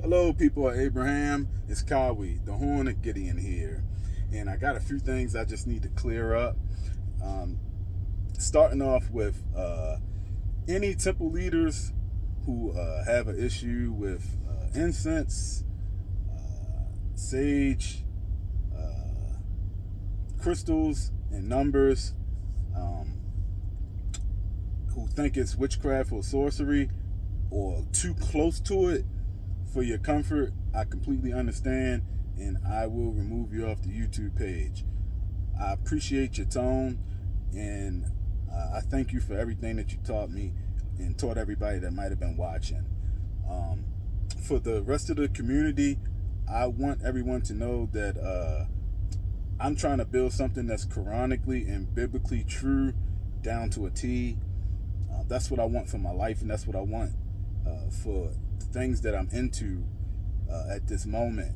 Hello, people of Abraham. It's Kawi, the Horn of Gideon here. And I got a few things I just need to clear up. Um, Starting off with any temple leaders who have an issue with incense, sage, crystals, and numbers, um, who think it's witchcraft or sorcery or too close to it for your comfort, I completely understand, and I will remove you off the YouTube page. I appreciate your tone, and I thank you for everything that you taught me and taught everybody that might have been watching. Um, for the rest of the community, I want everyone to know that I'm trying to build something that's Quranically and biblically true down to a T. That's what I want for my life, and that's what I want for the things that I'm into at this moment.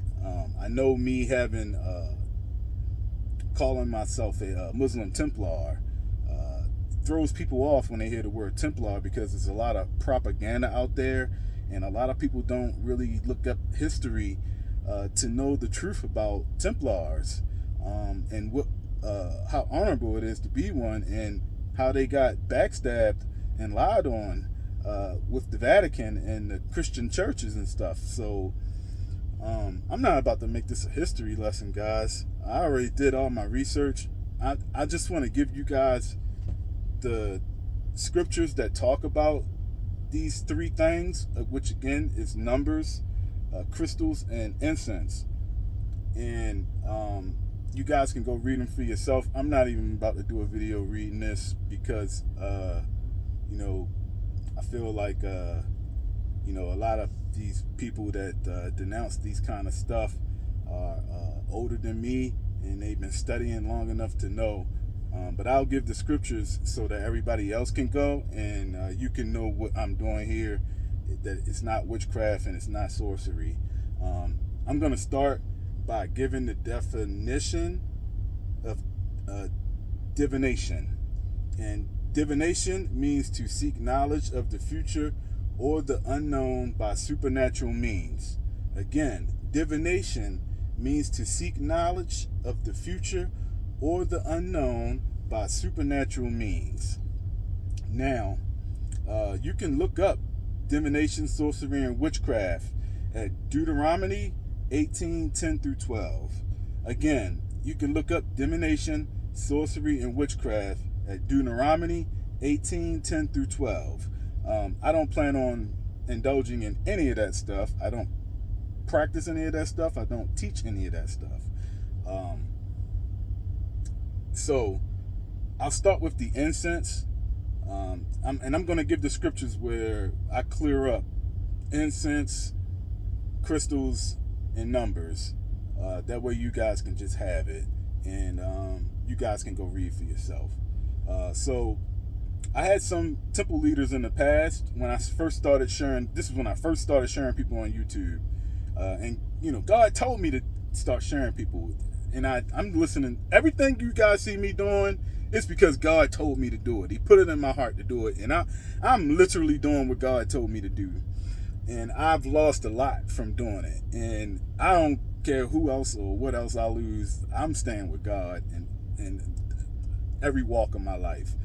I know me having calling myself a Muslim Templar throws people off when they hear the word Templar, because there's a lot of propaganda out there, and a lot of people don't really look up history to know the truth about Templars, and what how honorable it is to be one, and how they got backstabbed and lied on with the Vatican and the Christian churches and stuff. So I'm not about to make this a history lesson, guys. I already did all my research. I just want to give you guys the scriptures that talk about these three things, which again is numbers, crystals, and incense. And you guys can go read them for yourself. I'm not even about to do a video reading this because I feel like a lot of these people that denounce these kind of stuff are older than me, and they've been studying long enough to know. But I'll give the scriptures so that everybody else can go, and you can know what I'm doing here, that it's not witchcraft and it's not sorcery. I'm going to start by giving the definition of divination. And divination means to seek knowledge of the future or the unknown by supernatural means. Again, divination means to seek knowledge of the future or the unknown by supernatural means. Now, you can look up divination, sorcery, and witchcraft at Deuteronomy 18:10 through 12. Again, you can look up divination, sorcery, and witchcraft at Deuteronomy 18:10 through 12. I don't plan on indulging in any of that stuff. I don't practice any of that stuff. I don't teach any of that stuff. So I'll start with the incense. I'm going to give the scriptures where I clear up incense, crystals, and numbers. That way you guys can just have it, and you guys can go read for yourself. So I had some temple leaders in the past when I first started sharing. This is when I first started sharing people on YouTube, and God told me to start sharing people, and I'm listening. Everything you guys see me doing, it's because God told me to do it. He put it in my heart to do it, and I'm literally doing what God told me to do. And I've lost a lot from doing it, and I don't care who else or what else I lose. I'm staying with God in every walk of my life.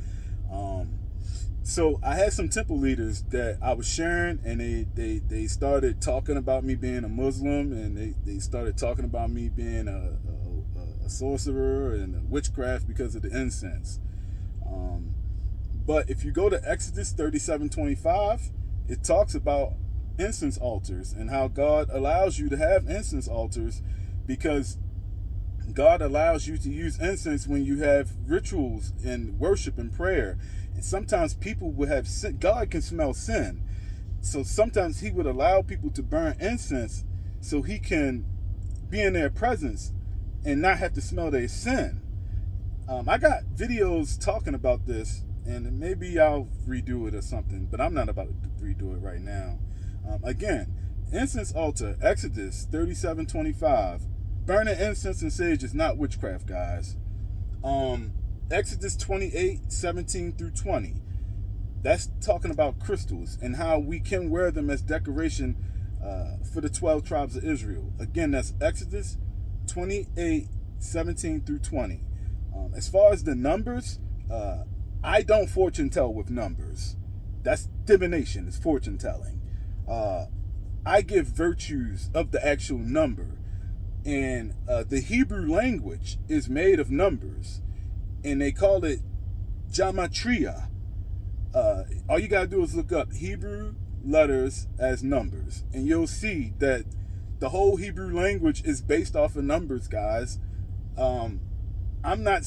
So I had some temple leaders that I was sharing, and they started talking about me being a Muslim, and they started talking about me being a sorcerer and a witchcraft because of the incense. But if you go to Exodus 37:25, it talks about incense altars and how God allows you to have incense altars, because God allows you to use incense when you have rituals and worship and prayer. And sometimes people will have sin. God can smell sin. So sometimes he would allow people to burn incense so he can be in their presence and not have to smell their sin. I got videos talking about this, and maybe I'll redo it or something, but I'm not about to redo it right now. Again, incense altar, Exodus 37:25. Burning incense and sage is not witchcraft, guys. Exodus 28:17 through 20. That's talking about crystals and how we can wear them as decoration for the 12 tribes of Israel. Again, that's Exodus 28:17 through 20. As far as the numbers, I don't fortune tell with numbers. That's divination, it's fortune telling. I give virtues of the actual number. And the Hebrew language is made of numbers. And they call it gematria. All you got to do is look up Hebrew letters as numbers. And you'll see that the whole Hebrew language is based off of numbers, guys. I'm not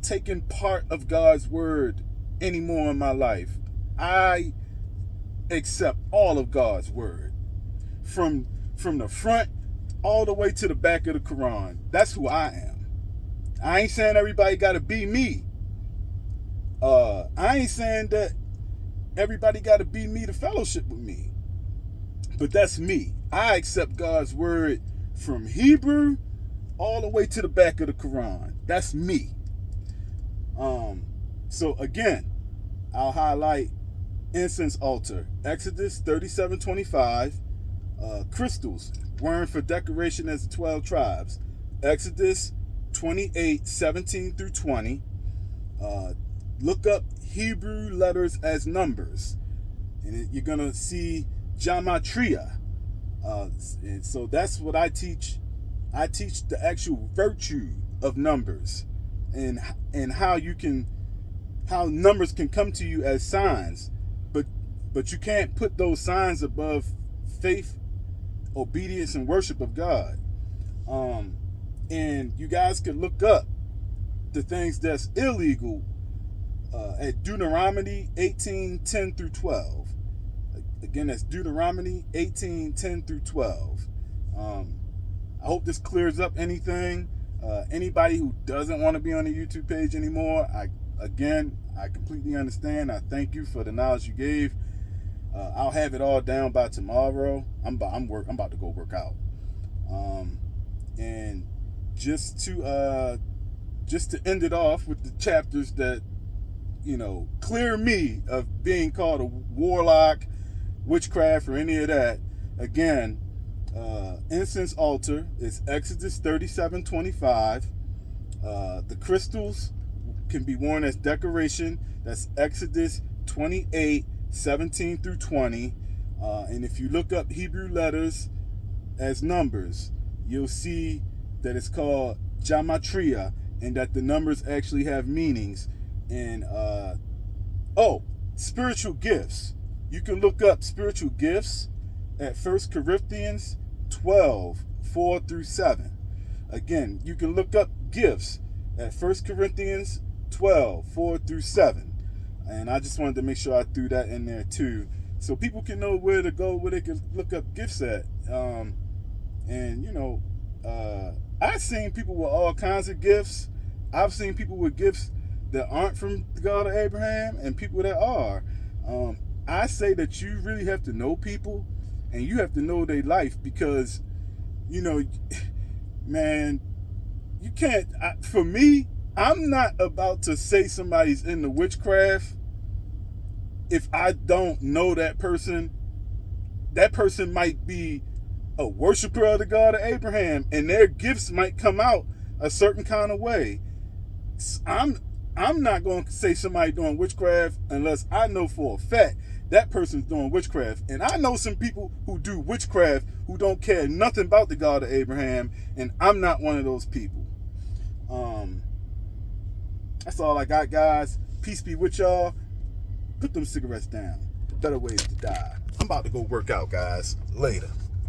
taking part of God's word anymore in my life. I accept all of God's word. From the front all the way to the back of the Quran. That's who I am. I ain't saying everybody got to be me. I ain't saying that everybody got to be me to fellowship with me. But that's me. I accept God's word from Hebrew all the way to the back of the Quran. That's me. So again, I'll highlight incense altar. Exodus 37:25. Crystals, wearing for decoration as the 12 tribes. Exodus 28:17 through 20. Look up Hebrew letters as numbers. And you're going to see gematria. And so that's what I teach. I teach the actual virtue of numbers and how numbers can come to you as signs. But you can't put those signs above faith, obedience, and worship of God. And you guys can look up the things that's illegal at Deuteronomy 18:10 through 12. Again, that's Deuteronomy 18:10 through 12. I hope this clears up anything. Anybody who doesn't want to be on the YouTube page anymore, I completely understand. I thank you for the knowledge you gave. I'll have it all down by tomorrow. I'm about to go work out. And just to end it off with the chapters that, clear me of being called a warlock, witchcraft, or any of that. Again, incense altar is Exodus 37:25. The crystals can be worn as decoration. That's Exodus 28:17 through 20. And if you look up Hebrew letters as numbers, you'll see that it's called gematria, and that the numbers actually have meanings. And spiritual gifts. You can look up spiritual gifts at 1 Corinthians 12:4 through 7. Again, you can look up gifts at 1 Corinthians 12:4 through 7. And I just wanted to make sure I threw that in there too, so people can know where to go, where they can look up gifts at. I've seen people with all kinds of gifts. I've seen people with gifts that aren't from the God of Abraham, and people that are. I say that you really have to know people, and you have to know their life, because, man, you can't. For me, I'm not about to say somebody's into witchcraft if I don't know that person. That person might be a worshiper of the God of Abraham, and their gifts might come out a certain kind of way. I'm not going to say somebody doing witchcraft unless I know for a fact that person's doing witchcraft. And I know some people who do witchcraft who don't care nothing about the God of Abraham, and I'm not one of those people. That's all I got, guys. Peace be with y'all. Put them cigarettes down. Better ways to die. I'm about to go work out, guys. Later.